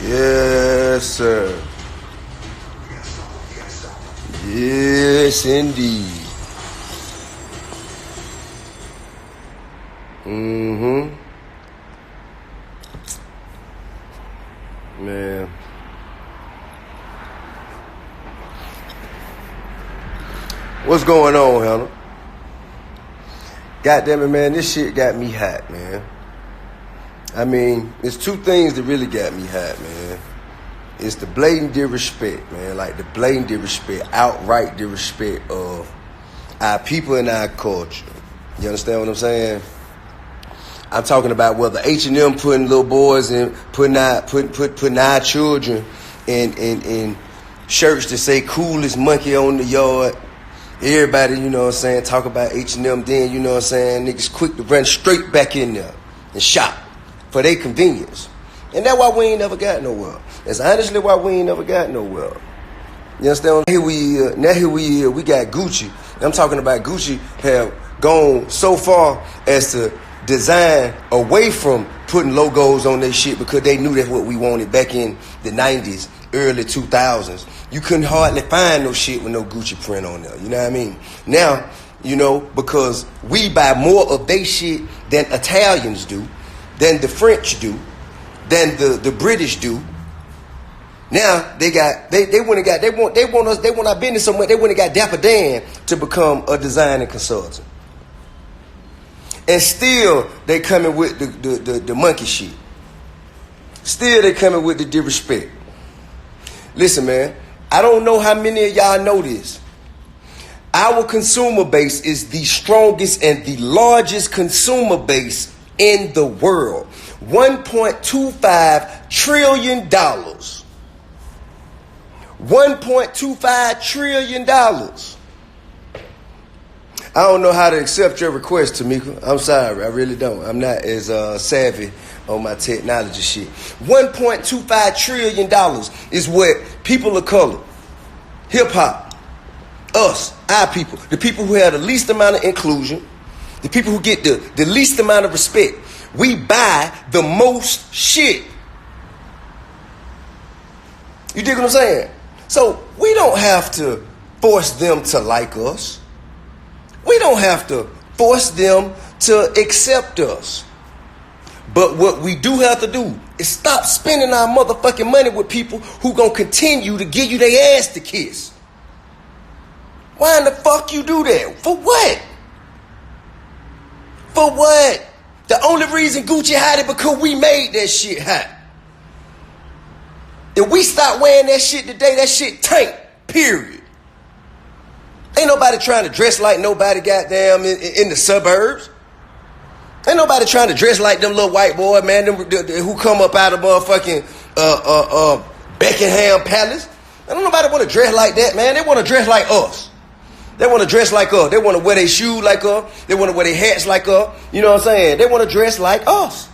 Yes, sir. Yes, indeed. Mm-hmm. Man. What's going on, Hannah? God damn it, man. This shit got me hot, man. I mean, it's two things that really got me hot, man. It's the blatant disrespect, man. Like the blatant disrespect, outright disrespect of our people and our culture. You understand what I'm saying? I'm talking about whether H&M putting little boys in, putting our children in shirts that say coolest monkey on the yard. Everybody, you know what I'm saying, talk about H&M, then, you know what I'm saying, niggas quick to run straight back in there and shop for their convenience. And that's why we ain't never got nowhere. That's honestly why we ain't never got nowhere. You understand? Here we got Gucci. I'm talking about Gucci have gone so far as to design away from putting logos on their shit because they knew that's what we wanted back in the 90s, early 2000s. You couldn't hardly find no shit with no Gucci print on there. You know what I mean? Now, you know, because we buy more of their shit than Italians do, than the French do, than the British do. Now they want our business so much they went and got Dapper Dan to become a designing consultant. And still they coming with the monkey shit. Still they coming with the disrespect. Listen, man, I don't know how many of y'all know this. Our consumer base is the strongest and the largest consumer base in the world. $1.25 trillion. $1.25 trillion. I don't know how to accept your request, Tamika. I'm sorry, I really don't. I'm not as savvy on my technology shit. $1.25 trillion is what people of color, hip-hop, us, our people, the people who have the least amount of inclusion, the people who get the least amount of respect, we buy the most shit. You dig what I'm saying? So we don't have to force them to like us. We don't have to force them to accept us. But what we do have to do is stop spending our motherfucking money with people who gonna continue to give you their ass to kiss. Why in the fuck you do that? For what? For what? The only reason Gucci hot is because we made that shit hot. If we stop wearing that shit today, that shit tank, period. Ain't nobody trying to dress like nobody goddamn in the suburbs. Ain't nobody trying to dress like them little white boy, man, them, who come up out of motherfucking Buckingham Palace. Ain't nobody want to dress like that, man. They want to dress like us. They want to dress like us. They want to wear their shoes like us. They want to wear their hats like us. You know what I'm saying? They want to dress like us.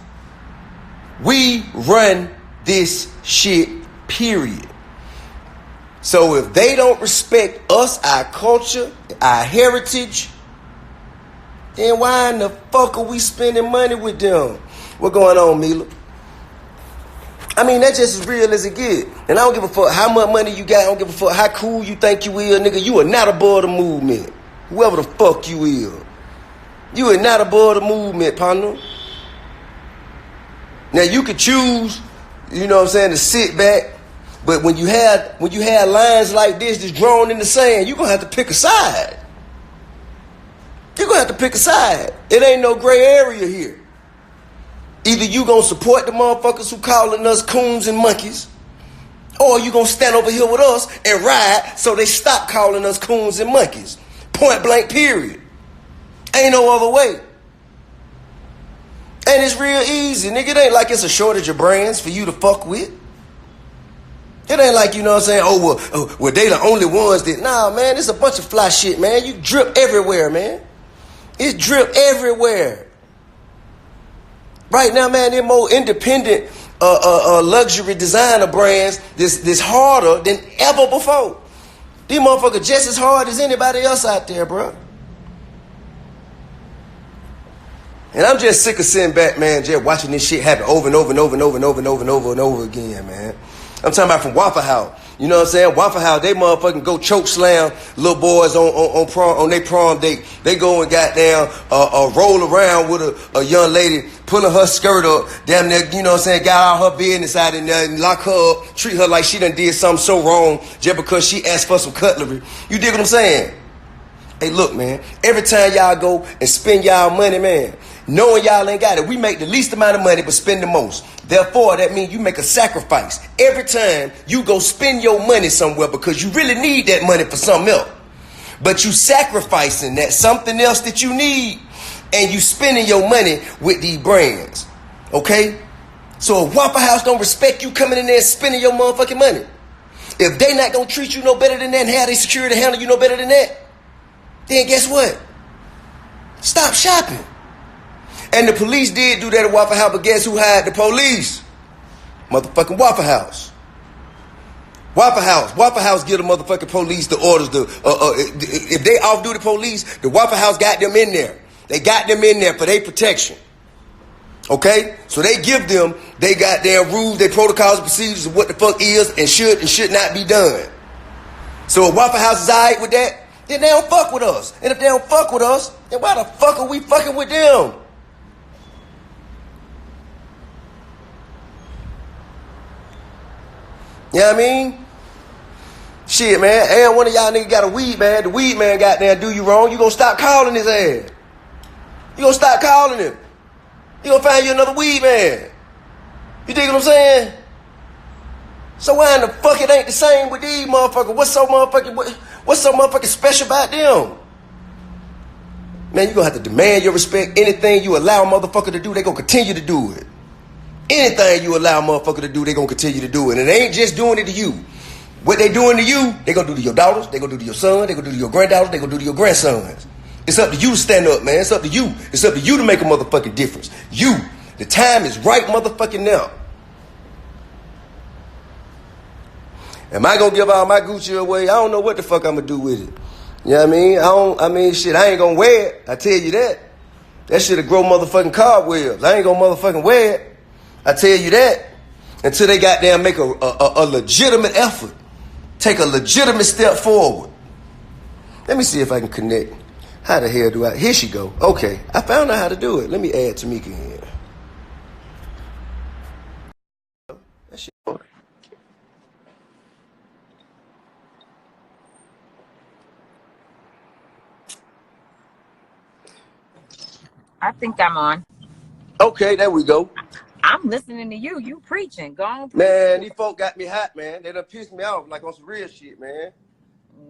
We run this shit, period. So if they don't respect us, our culture, our heritage, then why in the fuck are we spending money with them? What going on, Mila? I mean, that's just as real as it get. And I don't give a fuck how much money you got. I don't give a fuck how cool you think you is, nigga. You are not above the movement. Whoever the fuck you is. You are not above the movement, partner. Now, you could choose, you know what I'm saying, to sit back. But when you have lines like this that's drawn in the sand, you're going to have to pick a side. You're going to have to pick a side. It ain't no gray area here. Either you going to support the motherfuckers who calling us coons and monkeys, or you going to stand over here with us and ride so they stop calling us coons and monkeys. Point blank, period. Ain't no other way. And it's real easy, nigga. It ain't like it's a shortage of brands for you to fuck with. It ain't like, you know what I'm saying, well, they the only ones that, nah, man, it's a bunch of fly shit, man. You drip everywhere, man. It's drip everywhere. Right now, man, they're more independent luxury designer brands this harder than ever before. These motherfuckers just as hard as anybody else out there, bro. And I'm just sick of sitting back, man, just watching this shit happen over and over and over and over and over and over and over and over again, man. I'm talking about from Waffle House. You know what I'm saying? Waffle House, they motherfucking go choke slam little boys on their prom date. They go and goddamn roll around with a young lady, pulling her skirt up, damn near, you know what I'm saying, got all her business out in there and lock her up, treat her like she done did something so wrong just because she asked for some cutlery. You dig what I'm saying? Hey, look, man, every time y'all go and spend y'all money, man, knowing y'all ain't got it, we make the least amount of money but spend the most. Therefore, that means you make a sacrifice every time you go spend your money somewhere because you really need that money for something else. But you sacrificing that something else that you need and you spending your money with these brands. Okay? So if Waffle House don't respect you coming in there and spending your motherfucking money, if they not gonna treat you no better than that and have their security handle you no better than that, then guess what? Stop shopping. And the police did do that at Waffle House, but guess who hired the police? Motherfucking Waffle House. Waffle House give the motherfucking police the orders to, if they off-duty police, the Waffle House got them in there. They got them in there for their protection. Okay? So they give them, they got their rules, their protocols and procedures of what the fuck is and should not be done. So if Waffle House is alright with that, then they don't fuck with us. And if they don't fuck with us, then why the fuck are we fucking with them? You know what I mean? Shit, man. And one of y'all niggas got a weed man. The weed man got there do you wrong. You gonna stop calling his ass. You gonna stop calling him. You gonna find you another weed man. You dig what I'm saying? So why in the fuck it ain't the same with these motherfuckers? What's so motherfucking special about them? Man, you gonna have to demand your respect. Anything you allow a motherfucker to do, they gonna continue to do it. Anything you allow a motherfucker to do, they gonna continue to do it. And it ain't just doing it to you. What they doing to you, they gonna do to your daughters, they gonna do to your son, they gonna do to your granddaughters, they gonna do to your grandsons. It's up to you to stand up, man. It's up to you. It's up to you to make a motherfucking difference. You. The time is right motherfucking now. Am I gonna give all my Gucci away? I don't know what the fuck I'm gonna do with it. You know what I mean? Shit, I ain't gonna wear it. I tell you that. That shit'll grow motherfucking cobwebs. I ain't gonna motherfucking wear it. I tell you that. Until they goddamn make a legitimate effort. Take a legitimate step forward. Let me see if I can connect. How the hell do I? Here she go. Okay, I found out how to do it. Let me add Tamika in here. That shit. I think I'm on. Okay, there we go. I'm listening to you. You preaching. Go on. Man, these folk got me hot, man. They done pissed me off like on some real shit, man.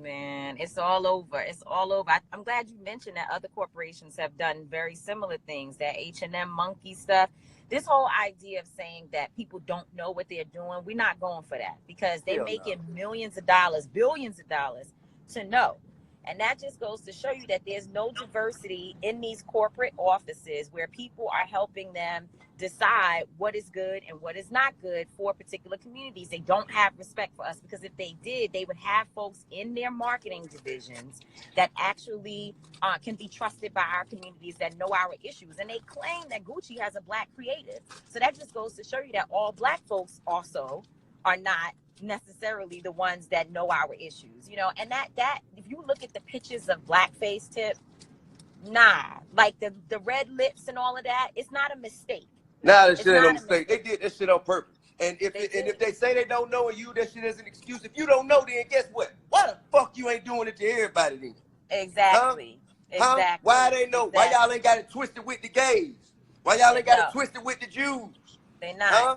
Man, it's all over. It's all over. I'm glad you mentioned that other corporations have done very similar things. That H&M monkey stuff. This whole idea of saying that people don't know what they're doing, we're not going for that because they're making millions of dollars, billions of dollars to know. And that just goes to show you that there's no diversity in these corporate offices where people are helping them decide what is good and what is not good for particular communities. They don't have respect for us because if they did, they would have folks in their marketing divisions that actually can be trusted by our communities that know our issues. And they claim that Gucci has a Black creative. So that just goes to show you that all Black folks also are not necessarily the ones that know our issues, you know. And that if you look at the pictures of Blackface, Tip, like the red lips and all of that, it's not a mistake. Nah, that shit ain't no mistake. They did that shit on purpose. And if they say they don't know and you, that shit is an excuse. If you don't know, then guess what? Why the fuck you ain't doing it to everybody then? Exactly. Huh? Exactly. Why they know? Exactly. Why y'all ain't got it twisted with the gays? Why y'all ain't got it twisted with the Jews? They not. Huh?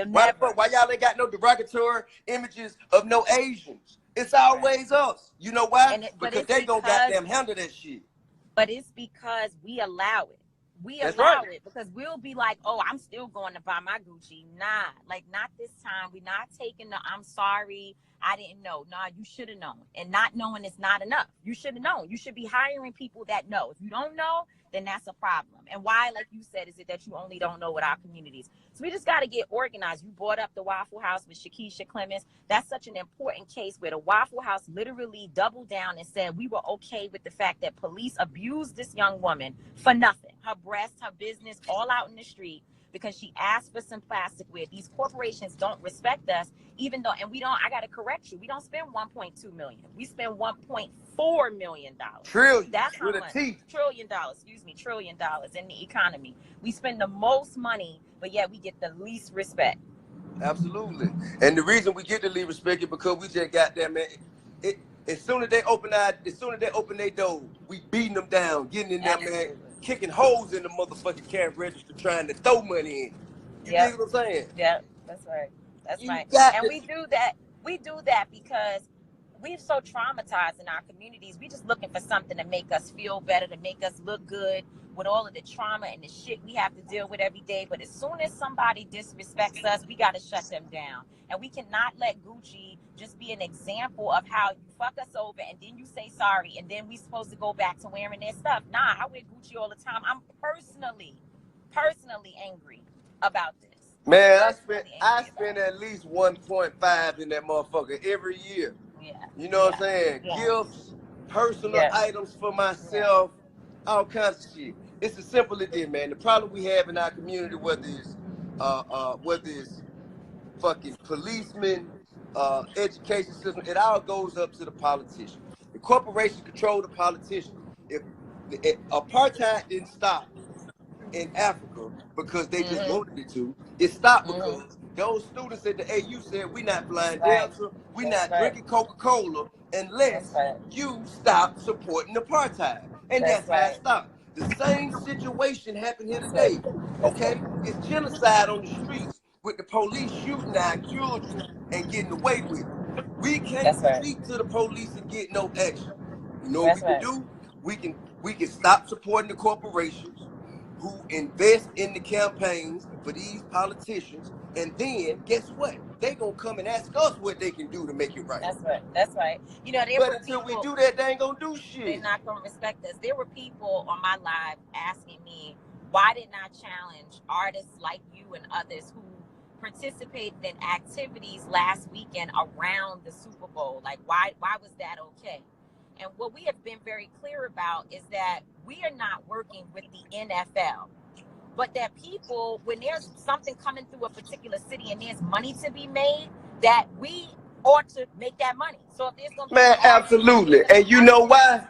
Why y'all ain't got no derogatory images of no Asians? It's always us. You know why? Because they gonna goddamn handle that shit. But it's because we allow it. We allow it because we'll be like, oh, I'm still going to buy my Gucci. Nah, like not this time. We're not taking the I'm sorry, I didn't know. Nah, you should have known. And not knowing is not enough. You should have known. You should be hiring people that know. If you don't know, then that's a problem. And why, like you said, is it that you only don't know what our communities? So we just got to get organized. You brought up the Waffle House with Shakisha Clemens. That's such an important case where the Waffle House literally doubled down and said we were okay with the fact that police abused this young woman for nothing. Her breast, her business, all out in the street because she asked for some plasticware. These corporations don't respect us, even though, and we don't, I got to correct you, we don't spend 1.2 million. We spend $1.4 million. Trillion. That's how With much. a T. $1 trillion in the economy. We spend the most money, but yet we get the least respect. Absolutely. And the reason we get the least respect is because we just got there, man. As soon as they open their door, we beating them down, getting in there, man, kicking holes in the motherfucking cash register, trying to throw money in. You dig what I'm saying? Yeah, that's right. That's right. And we do that because we're so traumatized in our communities. We just looking for something to make us feel better, to make us look good with all of the trauma and the shit we have to deal with every day. But as soon as somebody disrespects us, we got to shut them down. And we cannot let Gucci just be an example of how you fuck us over and then you say sorry and then we supposed to go back to wearing their stuff. Nah, I wear Gucci all the time. I'm personally angry about this. Man, I spend at least 1.5 in that motherfucker every year. Yeah. You know what I'm saying? Yeah. Gifts, personal items for myself, all kinds of shit. It's as simple as this, man. The problem we have in our community, whether it's fucking policemen, education system, it all goes up to the politician. The corporations control the politician. If apartheid didn't stop in Africa because they just wanted it to, it stopped because those students at the AU said, we not flying Delta, we not drinking Coca-Cola unless you stop supporting apartheid. And that's how it stopped. The same situation happened here today. Okay? It's genocide on the streets with the police shooting our children and getting away with it. We can't speak to the police and get no action. You know what we can do? We can stop supporting the corporations who invest in the campaigns for these politicians, and then guess what? They gonna come and ask us what they can do to make it right. That's right. You know, but until we do that, they ain't gonna do shit. They're not gonna respect us. There were people on my live asking me, why didn't I challenge artists like you and others who participated in activities last weekend around the Super Bowl? Like, why was that okay? And what we have been very clear about is that we are not working with the NFL, but that people, when there's something coming through a particular city and there's money to be made, that we ought to make that money. So if there's going to be absolutely. And you know why?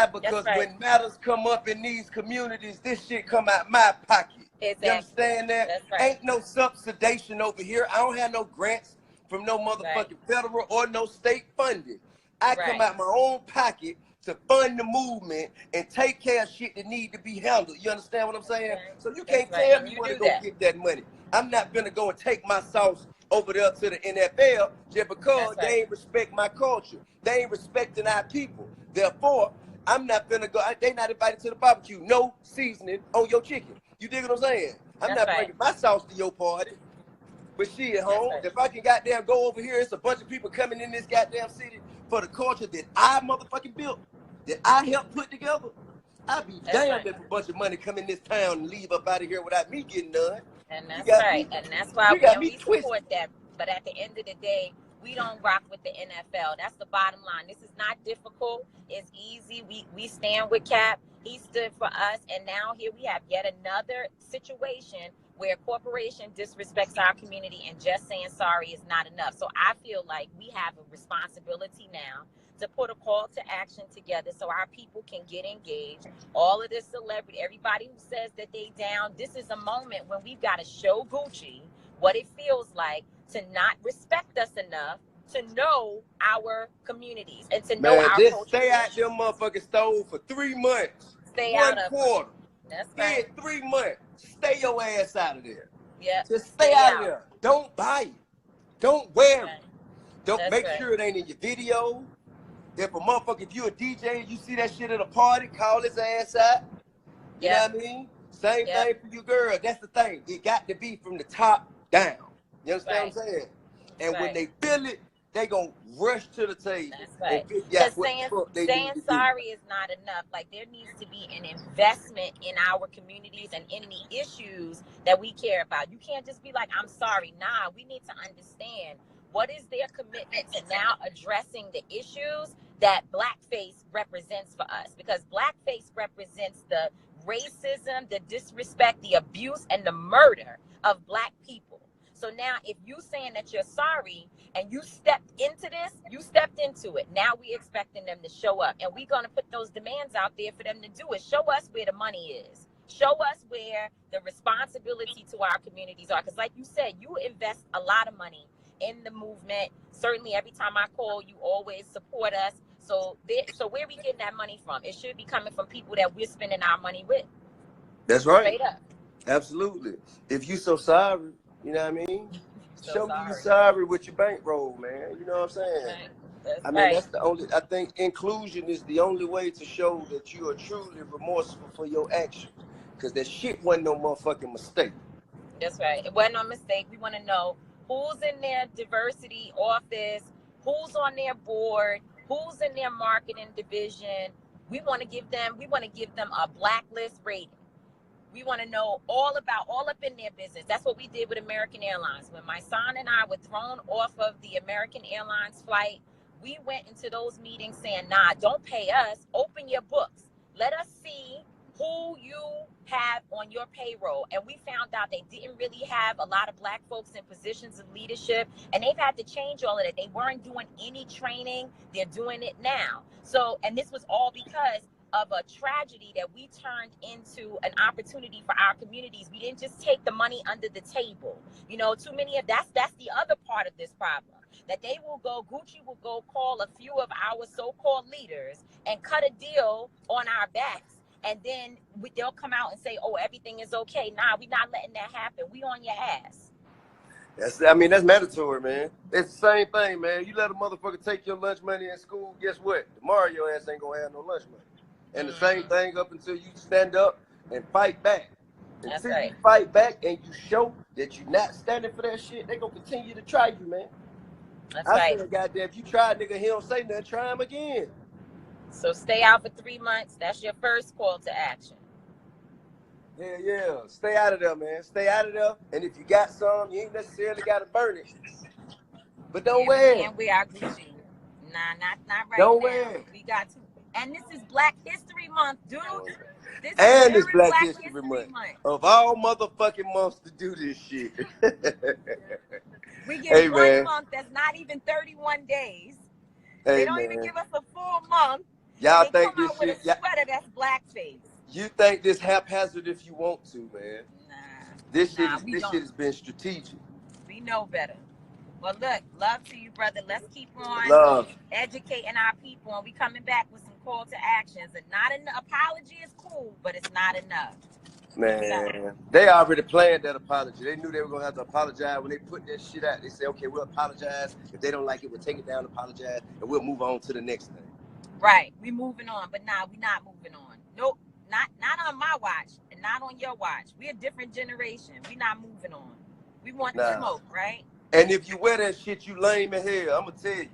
Because when matters come up in these communities, this shit come out my pocket. Exactly. You understand that? Ain't no subsidization over here. I don't have no grants from no motherfucking federal or no state funding. I come out my own pocket to fund the movement and take care of shit that need to be handled. You understand what I'm saying? So you can't tell me where to go get that money. I'm not gonna go and take my sauce over there to the NFL just because they ain't respect my culture. They ain't respecting our people. Therefore, I'm not gonna go. They not invited to the barbecue. No seasoning on your chicken. You dig what I'm saying? I'm not bringing my sauce to your party. But shit, home, if I can goddamn go over here, it's a bunch of people coming in this goddamn city for the culture that I motherfucking built, that I helped put together. I'd be damned if a bunch of money come in this town and leave up out of here without me getting done. And that's and that's why we support that. But at the end of the day, we don't rock with the NFL. That's the bottom line. This is not difficult. It's easy. We stand with Cap. He stood for us. And now here we have yet another situation where a corporation disrespects our community and just saying sorry is not enough. So I feel like we have a responsibility now to put a call to action together so our people can get engaged. All of this celebrity, everybody who says that they down, this is a moment when we've got to show Gucci what it feels like to not respect us enough to know our communities and to know our just culture. Stay out them motherfucking stove for 3 months. Stay One out of quarter. That's right. 3 months. Stay your ass out of there. Yeah. Just stay out of there. Don't buy it. Don't wear it. Don't make sure it ain't in your video. If you're a DJ and you see that shit at a party, call his ass out. You know what I mean? Same thing for you, girl. That's the thing. It got to be from the top down. You understand what I'm saying? And when they feel it, they gonna rush to the table That's and right. figure out Because what the fuck they saying need to do. sorry is not enough. Like there needs to be an investment in our communities and in the issues that we care about. You can't just be like, I'm sorry. Nah, we need to understand what is their commitment to now addressing the issues that Blackface represents for us. Because Blackface represents the racism, the disrespect, the abuse, and the murder of Black people. So now if you saying that you're sorry, and you stepped into this, you stepped into it. Now we expecting them to show up. And we're going to put those demands out there for them to do it. Show us where the money is. Show us where the responsibility to our communities are. Because like you said, you invest a lot of money in the movement. Certainly every time I call, you always support us. So where are we getting that money from? It should be coming from people that we're spending our money with. That's right. Straight up. Absolutely. If you so sorry, you know what I mean? So Show me sorry. you sorry with your bankroll, man. You know what I'm saying? Right. That's I mean, right. that's the only, I think inclusion is the only way to show that you are truly remorseful for your actions. Because that shit wasn't no motherfucking mistake. That's right. It wasn't a mistake. We want to know who's in their diversity office, who's on their board, who's in their marketing division. We want to give them a blacklist rating. We want to know all up in their business. That's what we did with American Airlines. When my son and I were thrown off of the American Airlines flight, we went into those meetings saying, nah, don't pay us. Open your books. Let us see who you have on your payroll. And we found out they didn't really have a lot of Black folks in positions of leadership. And they've had to change all of that. They weren't doing any training. They're doing it now. So, and this was all because of a tragedy that we turned into an opportunity for our communities. We didn't just take the money under the table. You know, too many of that's the other part of this problem. That they will go, Gucci will go call a few of our so-called leaders and cut a deal on our backs. And then they'll come out and say, oh, everything is okay. Nah, we're not letting that happen. We on your ass. That's mandatory, man. It's the same thing, man. You let a motherfucker take your lunch money in school, guess what? Tomorrow your ass ain't gonna have no lunch money. And the same thing up until you stand up and fight back. That's Until right. you fight back and you show that you're not standing for that shit, they gonna continue to try you, man. That's I right. said, goddamn, if you try, nigga, he don't say nothing, try him again. So stay out for 3 months. That's your first call to action. Yeah. Stay out of there, man. Stay out of there. And if you got some, you ain't necessarily gotta burn it. But don't wear it. We can't wear our Gucci. Nah, not right Don't now. wear it. We got to. And this is Black History Month, dude. This And is it's Black Black History Month. Of all motherfucking months to do this shit. We get one month that's not even 31 days. They don't even give us a full month. Y'all they think come this out with shit? a sweater that's blackface. You think this haphazard if you want to, man? Nah. This shit has been strategic. We know better. Well, look, love to you, brother. Let's keep on educating our people, and we coming back with some call to actions. And not an apology is cool, but it's not enough. Man, they already planned that apology. They knew they were gonna have to apologize when they put that shit out. They say, okay, we'll apologize. If they don't like it, we'll take it down, apologize, and we'll move on to the next thing. Right, we moving on, but nah, we not moving on. Nope, not on my watch, and not on your watch. We a different generation. We not moving on. We want the smoke, right? And if you wear that shit, you lame as hell. I'm gonna tell you.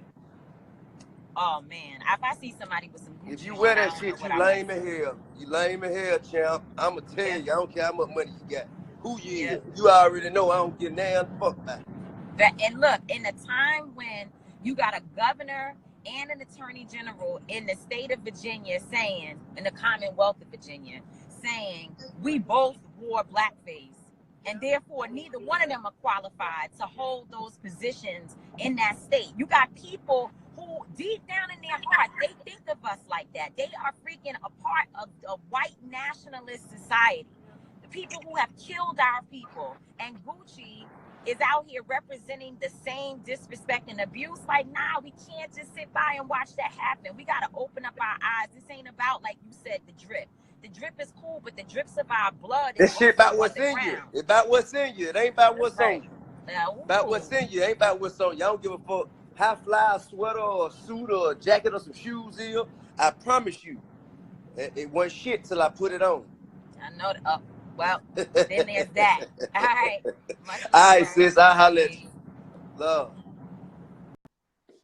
Oh man, if I see somebody with some Gucci, if you wear that shit, you lame as hell. You lame as hell, champ. I'm gonna tell you, I don't care how much money you got. Who you is? You already know I don't give a damn fuck about it. And look, in a time when you got a governor and an attorney general in the state of Virginia saying, in the Commonwealth of Virginia, saying we both wore blackface, and therefore neither one of them are qualified to hold those positions in that state. You got people who deep down in their heart, they think of us like that. They are freaking a part of the white nationalist society. The people who have killed our people. And Gucci is out here representing the same disrespect and abuse. Like, nah, we can't just sit by and watch that happen. We got to open up our eyes. This ain't about, like you said, the drip. The drip is cool, but the drips of our blood is this shit about what's in you. It's about what's in you. It ain't about what's on you. About what's in you. It ain't about what's on you. I don't give a fuck how fly a sweater or a suit or a jacket or some shoes is. I promise you, it wasn't shit till I put it on. I know that. Well, then there's that. All right. All right, sis. I'll holler at you. Love.